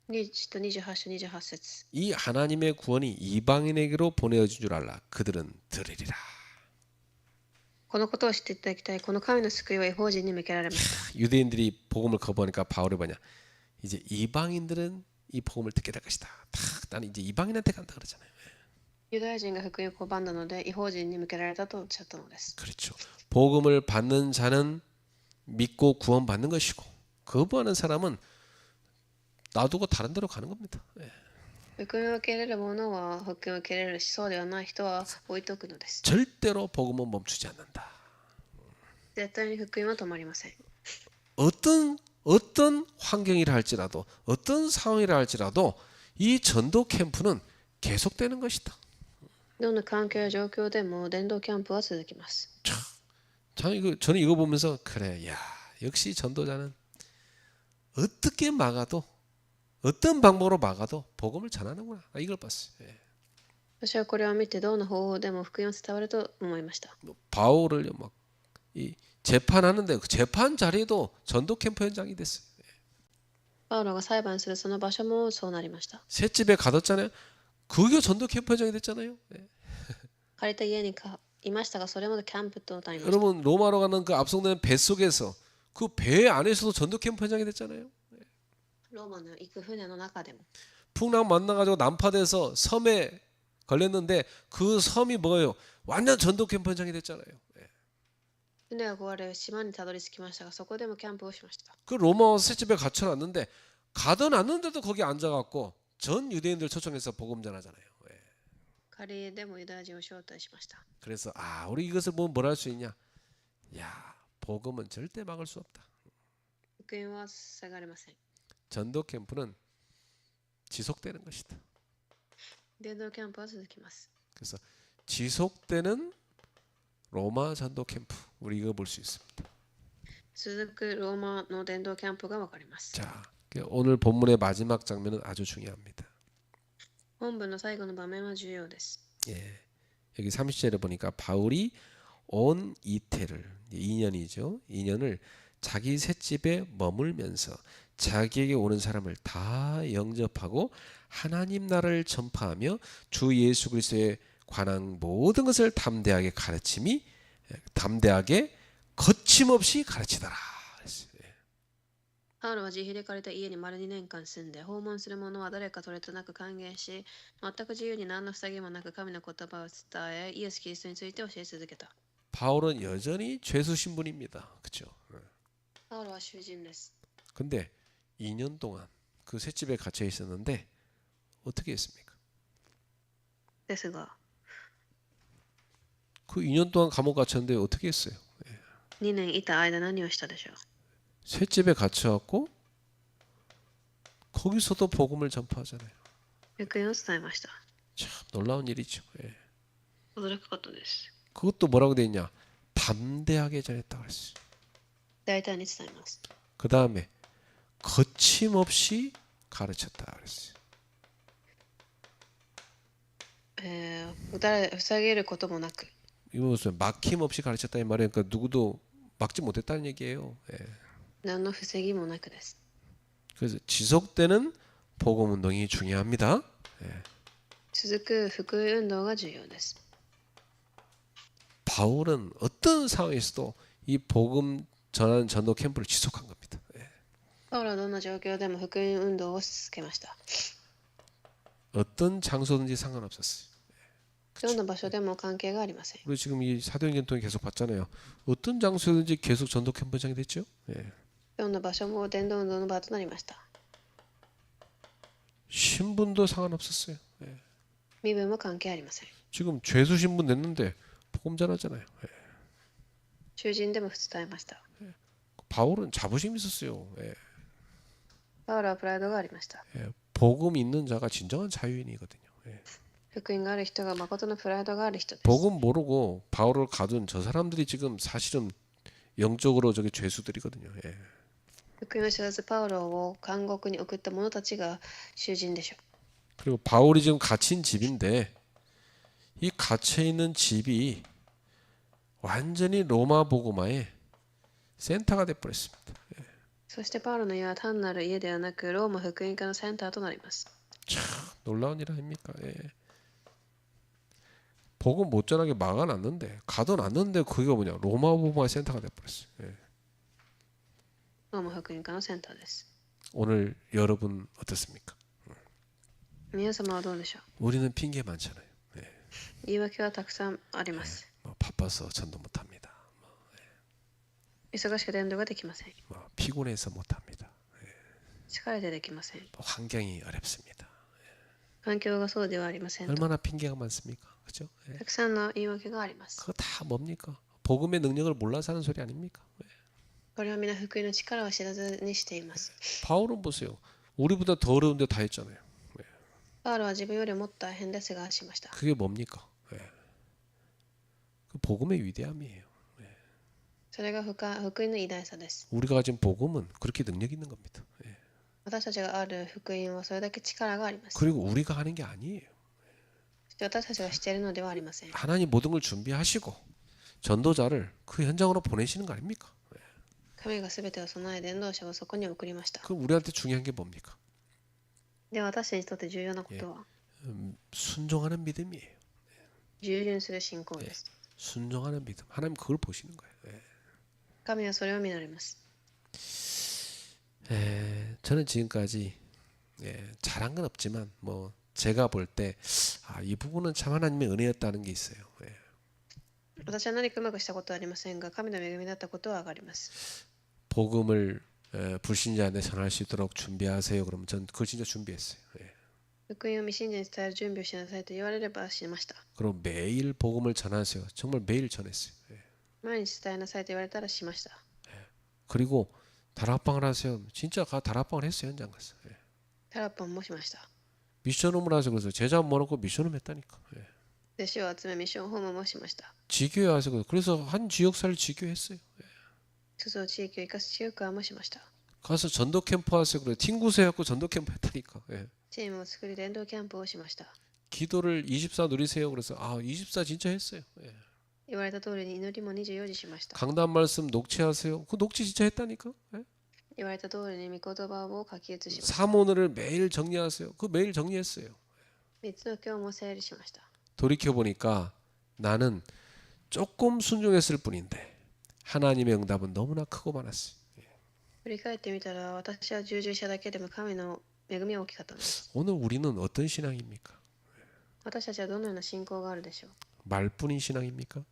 21と28章28節。 이 하나님의 구원이 이방인에게로 보내어진 줄 알라. 그들은 들으리라. このことを知っていただきたい。この神の救いは異邦人に向けられました。 유대인들이 복음을 거부하니까 바울이 뭐냐? 이제 이방인들은 이 복음을 듣게 될 것이다. 나는 이제 이방인한테 간다 그러잖아요. ユダヤ人が福音を拒んだので異邦人に向けられたとおっしゃったのです。 그렇죠. 복음을 받는 자는 믿고 구원받는 것이고 거부하는 사람은 놔두고 다른 데로 가는 겁니다. 福音を受け入れる者は福音を受け入れるし、そうではない人は置いておくのです。 절대로 복음은 멈추지 않는다. 絶対に福音は止まりません。 어떤 환경이라 할지라도 어떤 상황이라 할지라도 이 전도 캠프는 계속되는 것이다. どんな環境や状況でも伝道キャンプは続きます。 저는 이거 보면서 그래, 야, 역시 전도자는 어떻게 막아도 어떤 방법으로 막아도 복음을 전하는구나. 이걸 봤어요. 私はこれを見てどんな方法でも福音を伝わると思いました。 바울을 막 이 재판하는데 그 재판 자리도 전도 캠프 현장이 됐어요. パウロが裁判するその場所もそうなりました。 셋집에 가뒀잖아요. 그게 전도 캠프 현장이 됐잖아요. 借りた家にいましたが、それもキャンプとなりました。 여러분 로마로 가는 그 앞송되는 배 속에서 그 배 안에서도 전도 캠프 현장이 됐잖아요. ローマの行く船の中でも 풍랑 만나가지고 난파돼서 섬에 걸렸는데 그 섬이 뭐예요? 완전 전도 캠프 현장이 됐잖아요. 船が壊れ島にたどり着きましたが、そこでもキャンプをしました。 그 로마 셋집에 갇혀놨는데 가둬놨는데도 거기 앉아갖고 전 유대인들 초청해서 복음 전하잖아요. 仮でもユダヤ人を招待しました。 그래서 우리 이것을 보면 뭘 할 수 있냐? 야, 복음은 절대 막을 수 없다. 福音は下がれません。 전도 캠프는 지속되는 것이다. 伝道キャンプは続きます。 그래서 지속되는 로마 전도 캠프, 우리 이거 볼 수 있습니다. 続くローマの伝道キャンプがわかります。 자, 오늘 본문의 마지막 장면은 아주 중요합니다. 本文の最後の場面は重要です。 예, 여기 30절에 보니까 바울이 온 이태를 2년이죠. 2년을 자기 셋집에 머물면서 자기에게 오는 사람을 다 영접하고 하나님 나라를 전파하며 주 예수 그리스도에 관한 모든 것을 담대하게 거침없이 가르치더라. パウロは自費で借りた家に丸2年間住んで、訪問する者は誰かそれとなく歓迎し、全く自由に何の塞ぎもなく神の言葉を伝え、イエス・キリストについて教え続けた。 바울은 여전히 죄수 신분입니다. 그렇죠? パウロは囚人です。 근데 2년 동안 그 셋집에 갇혀 있었는데 어떻게 했습니까? ですが、 그 2년 동안 감옥 갇혔는데 어떻게 했어요? 2年いた間何をしたでしょう。 셋집에 갇혀갖고 거기서도 복음을 전파하잖아요. 福音を伝えました。 참 놀라운 일이죠. 예. 驚くことです。 그것도 뭐라고 돼 있냐? 담대하게 전했다고 했어요. 大胆に伝えます。 그 다음에 거침없이 가르쳤다 그랬어요. 塞げることもなく、 이거 무슨 막힘없이 가르쳤다 이 말이에요. 그러니까 누구도 막지 못했다는 얘기예요. 예. 何の防ぎもなくです。 그래서 지속되는 복음 운동이 중요합니다. 예. 続く福音運動が重要です。 바울은 어떤 상황에서도 이 복음 전하는 전도 캠프를 지속한 겁니다. 예. パウロはどんな状況でも福音運動を続けました。 어떤 장소든지 상관없었어요. どんな場所でも関係がありません。 우리 지금 이 사도행전 통해 계속 봤잖아요. 어떤 장소든지 계속 전도 캠프장이 됐죠. 예. どんな場所も伝道運動の場となりました。 신분도 상관없었어요. 예. 身分も関係ありません。 지금 죄수 신분 냈는데 복음 전하잖아요. 예. 囚人でも伝えました。 바울은 자부심이 있었어요. 예. パウロはプライドがありました。 예. 복음 있는 자가 진정한 자유인이거든요. 예. 福音がある人が誠のプライドがある人です。 복음 모르고 바울을 가둔 저 사람들이 지금 사실은 영적으로 저기 죄수들이거든요. 예. 福音を知らずパウロを監獄に送った者たちが囚人でしょう。 그리고 바울이 지금 갇힌 집인데 이 갇혀 있는 집이 완전히 로마 복음화의 센터가 돼 버렸습니다. そしてパウロの家は単なる家ではなくローマ福音化のセンターとなります。 참 놀라운 일 아닙니까? 예. 복음 못 전하게 막아놨는데 가둬놨는데 그게 뭐냐 로마 복음화 센터가 돼 버렸어요. 예. ローマ福音化のセンターです。 오늘 여러분 어떻습니까? 皆様はどうでしょう。 우리는 핑계 많잖아요. 예. 言い訳はたくさんあります。 뭐 바빠서 전도 못합니다. 忙しく伝道ができません。 뭐 피곤해서 못합니다. 疲れてできません。 뭐 환경이 어렵습니다. 環境がそうではありませんと。 얼마나 핑계가 많습니까? 그죠? 예. たくさんの言い訳があります。 그거 다 뭡니까? 복음의 능력을 몰라서 하는 소리 아닙니까? 예. これは皆福音の力を知らずにしています。 바울은 보세요. 우리보다 더 어려운데 다 했잖아요. パウロは自分よりもっと大変ですがしました。 그게 뭡니까? 예. 그 복음의 위대함이에요. それが福音の偉大さです。 우리가 가진 복음은 그렇게 능력 있는 겁니다. 예. 私たちがある福音はそれだけ力があります。 그리고 우리가 하는 게 아니에요. 私たちがしているのではありません。 하나님 모든 걸 준비하시고 전도자를 그 현장으로 보내시는 거 아닙니까? 神がすべてを備え伝道者をそこに送りました。 그럼 우리한테 중요한 게 뭡니까? では私にとって重要なことは、 순종하는 믿음이에요. 従順する信仰です。 순종하는 믿음. 하나님 그걸 보시는 거예요. 예. 神はそれを見られます。 저는 지금까지 잘한 건 없지만 뭐 제가 볼 때 이 부분은 참 하나님의 은혜였다는 게 있어요. 私は何かうまくしたことはありませんが、神の恵みだったことはわかります。 복음을 불신자한테 전할 수 있도록 준비하세요. 그러면 전 그걸 진짜 준비했어요. 福音を未信者に伝える準備をしなさいと言われればしました。 그리고 매일 복음을 전하세요. 정말 매일 전했어요. 毎日伝えなさいと言われたらしました。 그리고 다락방을 하세요. 진짜 다락방을 했어요. 현장 가서. タラッパンもしました。 미션홈을 하세요. 그래서 제자 모아놓고 미션홈 했다니까. 弟子を集めミッションホームもしました。 지교회 하세요. 그래서 한 지역사를 지교했어요. 一つの地域を生かす中華もしました。 가서 전도 캠프 하세요. 그래 팀구세 갖고 전도 캠프 했다니까. チームを作り伝道キャンプをしました。 기도를 24 누리세요. 그래서 24 진짜 했어요. 言われた通りに祈りも24時しました。 강단 말씀 녹취하세요. 그 녹취 진짜 했다니까. 言われた通りに御言葉を書き写しました。 사문을 매일 정리하세요. 그 매일 정리했어요. 3つの教も整理しました。 돌이켜 보니까 나는 조금 순종했을 뿐인데 하나님의 응답은 너무나 크고 많았어요. 振り返ってみたら、私は従順者だけでも神の恵みは大きかったのです。 오늘 우리는 어떤 신앙입니까? 私たちはどのような信仰があるでしょう。 말뿐인 신앙입니까?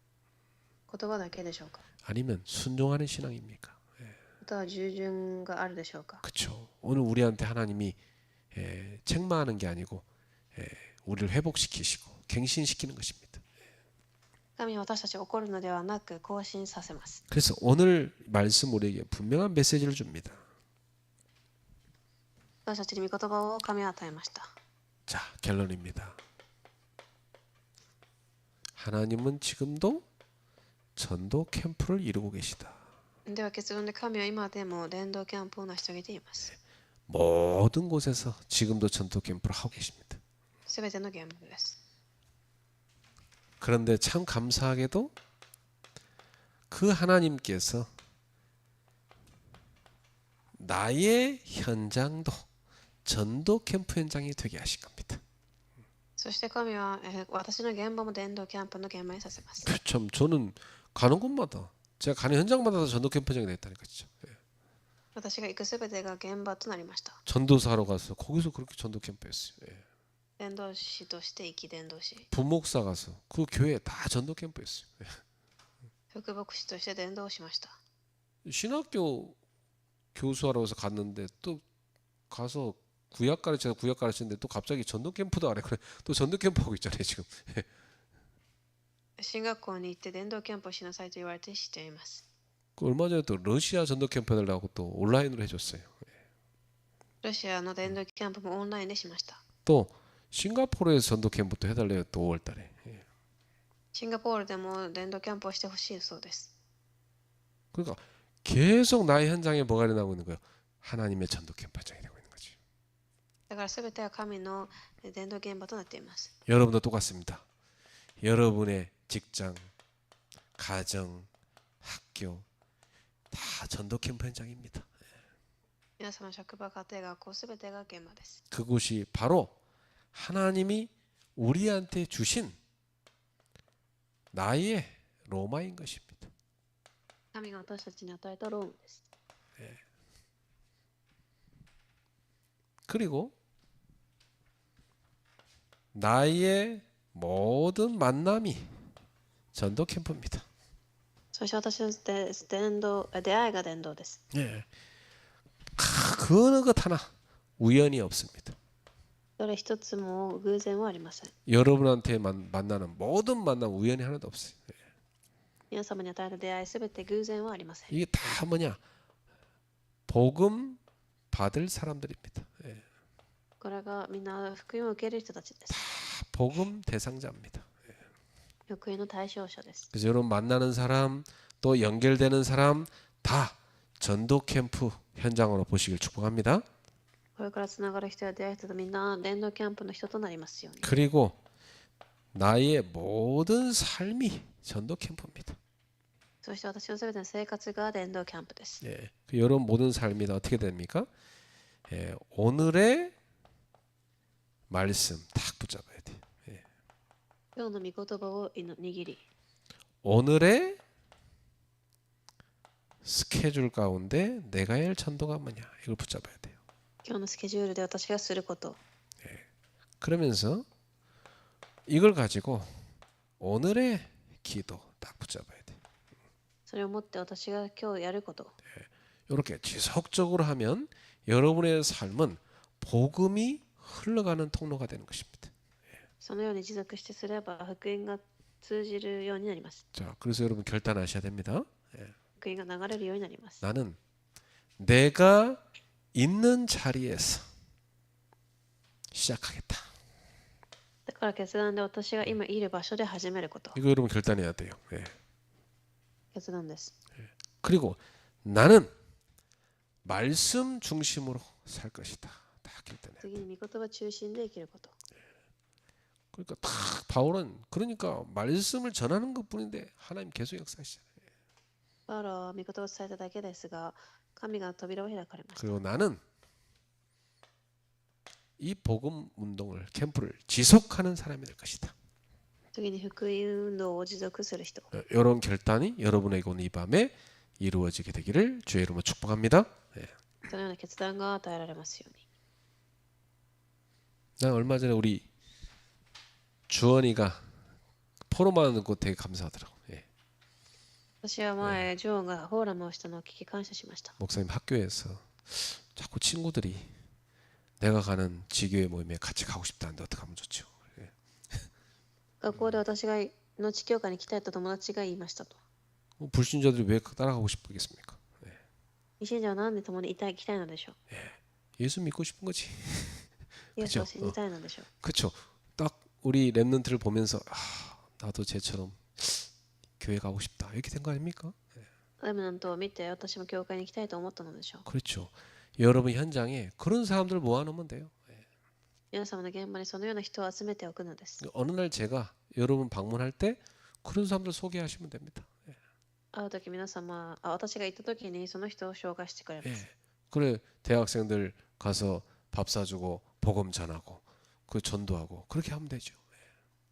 言葉だけでしょうか。 아니면 순종하는 신앙입니까? または従順があるでしょうか。 그렇죠. 오늘 우리한테 하나님이 책망하는 게 아니고 우리를 회복시키시고 갱신시키는 것입니다. 神は私たちを怒るのではなく更新させます。 그래서 오늘 말씀 우리에게 분명한 메시지를 줍니다. 私たちに御言葉を神は与えました。 자, 결론입니다. 하나님은 지금도 전도 캠프를 이루고 계시다. では結論で、神は今でも伝道キャンプを成し遂げています。 모든 곳에서 지금도 전도 캠프를 하고 계십니다. すべての現場です。 그런데 참 감사하게도 그 하나님께서 나의 현장도 전도 캠프 현장이 되게 하신 겁니다. そして神は、私の現場も伝道キャンプの現場にさせます。 참 저는 가는 곳마다 제가 가는 현장마다 다 전도 캠프 현장이 됐다니까 진짜. 私が行くすべてが現場となりました。 전도사로 가서 거기서 그렇게 전도 캠프했어요. 伝道師として生き伝道師、 부목사 가서 그 교회 다 전도 캠프했어요. 副牧師として伝道しました。 신학교 교수하러 해서 갔는데 또 가서 구약 가르치는데 또 갑자기 전도 캠프도 하래. 그래 또 전도 캠프 하고 있잖아요 지금. 進学校に行って伝道キャンプをしなさいと言われてしています。 그 얼마 전에 또 러시아 전도 캠프 해달라고 또 온라인으로 해줬어요. ロシアの伝道キャンプもオンラインでしました。 또 싱가포르에서 전도 캠프도 해달래요. 또 5월달에. シンガポールでも伝道キャンプをしてほしいそうです。 그러니까 계속 나의 현장에 뭐가 일어나고 있는 거예요? 하나님의 전도 캠프 현장이 되고 있는 거지. だからすべては神の伝道現場となっています。 여러분도 똑같습니다. 여러분의 직장, 가정, 학교 다 전도 캠프 현장입니다. 皆様の職場、家庭、学校すべてが現場です。 그곳이 바로 하나님이 우리한테 주신 나의 로마인 것입니다. 神が私たちに与えたロームです。 그리고 나의 모든 만남이 전도 캠프입니다. そして私の出会いが伝道です。 예. 그 어느 것 하나 우연이 없습니다. それ一つも偶然はありません。 여러분한테 만나는 모든 만남 우연이 하나도 없어요. 皆様に与えた出会いすべて偶然はありません。 이게 다 뭐냐? 복음 받을 사람들입니다. 예. これがみんな福音を受ける人たちです。 복음 대상자입니다. 福音の対象者です。 그래서 여러분 만나는 사람 또 연결되는 사람 다 전도 캠프 현장으로 보시길 축복합니다. これからつながる人や出会う人とみんな伝道キャンプの人となりますように。 그리고 나의 모든 삶이 전도 캠프입니다. そして私のすべての生活が伝道キャンプです。 예. 여러분 모든 삶이 다 어떻게 됩니까? 예. 오늘의 말씀 딱 붙잡아야 돼요. 예. 今日の御言葉を握り、 오늘의 스케줄 가운데 내가 해야 할 전도가 뭐냐 이걸 붙잡아야 돼요. 今日のスケジュールで私がすること、 그러면서 이걸 가지고 오늘의 기도 딱 붙잡아야 돼요. それをもって私が今日やること、 이렇게 지속적으로 하면 여러분의 삶은 복음이 흘러가는 통로가 되는 것입니다. そのように持続してすれば福音が通じるようになります。 자, 그래서 여러분 결단하셔야 됩니다. 福音が流れるようになります。 나는 내가 있는 자리에서 시작하겠다. だから決断で私が今いる場所で始めること。 이거 여러분 결단해야 돼요. 예. 決断です。 그리고 나는 말씀 중심으로 살 것이다. 다 결단해야 돼요. 次に御言葉中心で生きること。 그러니까 다 바울은 그러니까 말씀을 전하는 것뿐인데 하나님 계속 역사하시잖아요. パウロは御言葉を伝えただけですが、神が扉を開かれました。 그리고 나는 이 복음 운동을 캠프를 지속하는 사람이 될 것이다. 次に福音運動を持続する人。 이런 결단이 여러분에게 오늘 이 밤에 이루어지게 되기를 주의 이름으로 축복합니다. 예. そのような決断が与えられますように。 난 얼마 전에 우리 주원이가 포럼하는 거 되게 감사하더라고. 예. 私は前、ジョーがフォーラムをしたのを聞き感謝しました。 목사님 학교에서 자꾸 친구들이 내가 가는 지교회 모임에 같이 가고 싶다는데 어떻게 하면 좋죠? 예. 学校で私がの地教会に来たいと友達が言いましたと。 불신자들이 왜 따라가고 싶겠습니까? 未信者は何で共に来たいのでしょう。 예수 믿고 싶은 거지. イエスを信じたいのでしょう。 그렇죠. 딱 우리 랩런트를 보면서 나도 쟤처럼 교회 가고 싶다 이렇게 된 거 아닙니까? レムナントを見て私も教会に行きたいと思ったのでしょう。 그렇죠. 여러분 현장에 그런 사람들 모아놓으면 돼요. 皆様の現場にそのような人を集めておくのです。 어느 날 제가 여러분 방문할 때 그런 사람들 소개하시면 됩니다. 会う時皆様、私が行った時にその人を紹介してくれます。 그래 대학생들 가서 밥 사주고 복음 전하고 그 전도하고 그렇게 하면 되죠.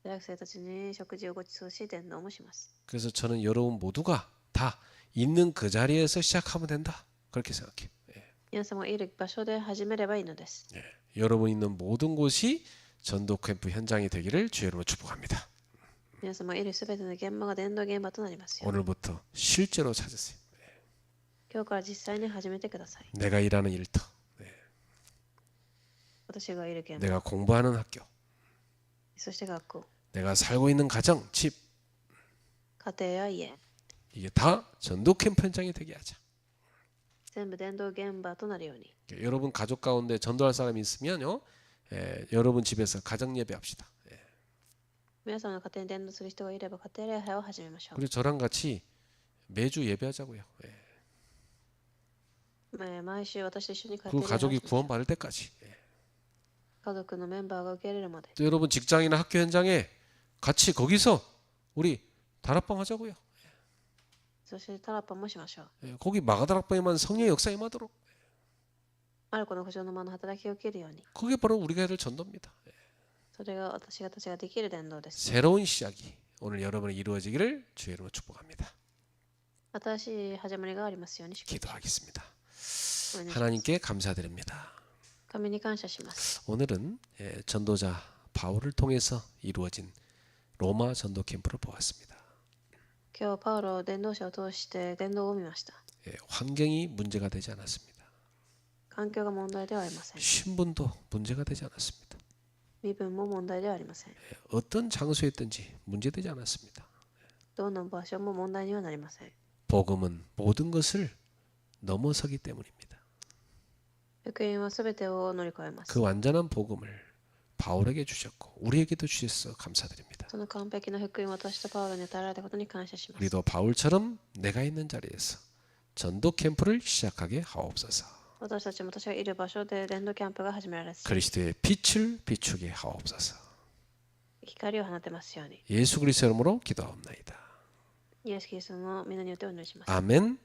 大学生たちに食事をご馳走し伝道もします。 그래서 저는 여러분 모두가 다 있는 그 자리에서 시작하면 된다 그렇게 생각해요. 皆様がいる場所で始めればいいのです。 여러분 있는 모든 곳이 전도 캠프 현장이 되기를 주의 이름으로 축복합니다. 皆様がいるすべての現場が伝道現場となりますよ。 오늘부터 실제로 찾으세요. 今日から実際に始めてください。 내가 일하는 일터, 私がいる現場、 내가 공부하는 학교, そして学校、 내가 살고 있는 가정, 집 家庭や家、 이게 다 전도 캠프 현장이 되게 하자. 全部伝道現場となるように。 여러분 가족 가운데 전도할 사람이 있으면요, 여러분 집에서 가정 예배합시다. 皆様の家庭に伝道する人がいれば家庭礼拝を始めましょう。 그리고 저랑 같이 매주 예배하자고요. 毎週私と一緒に家 그 庭礼拝をし 가족이 ましょう。 구원받을 때까지. 家族のメンバーが受け入れるまで。 또 여러분 직장이나 학교 현장에 같이 거기서 우리 다락방 하자고요. そしてタラッパもしましょう。 거기 마가다락방에만 성령의 역사 임하도록. マルコの古城の間の働きを受けるように。 그게 바로 우리가 해야 될 전도입니다. それが私たちができる伝道です。 새로운 시작이 오늘 여러분에 이루어지기를 주의 이름으로 축복합니다. 新しい始まりがありますように祝福します。 기도하겠습니다. お願いします。 하나님께 감사드립니다. 神に感謝します。 오늘은 전도자 바울을 통해서 이루어진 로마 전도 캠프를 보았습니다. 今日パウロ伝道者を通して伝道を見ました。 환경이 문제가 되지 않았습니다. 環境が問題ではありません。 신분도 문제가 되지 않았습니다. 身分も問題ではありません。 어떤 장소에 있든지 문제되지 않았습니다. どの場所も問題にはなりません。 복음은 모든 것을 넘어서기 때문입니다. 福音はすべてを乗り越えます。 그 완전한 복음을 바울에게 주셨고 우리에게도 주셔서 감사드립니다. その完璧な福音を私とパウロに与えられたことに感謝します。 우리도 바울처럼 내가 있는 자리에서 전도 캠프를 시작하게 하옵소서. 私たちも私がいる場所で伝道キャンプが始められます。 그리스도의 빛을 비추게 하옵소서. 光を放てますように。 예수 그리스도 이름으로 기도하옵나이다. イエス・キリストの皆によってお祈りします。 아멘.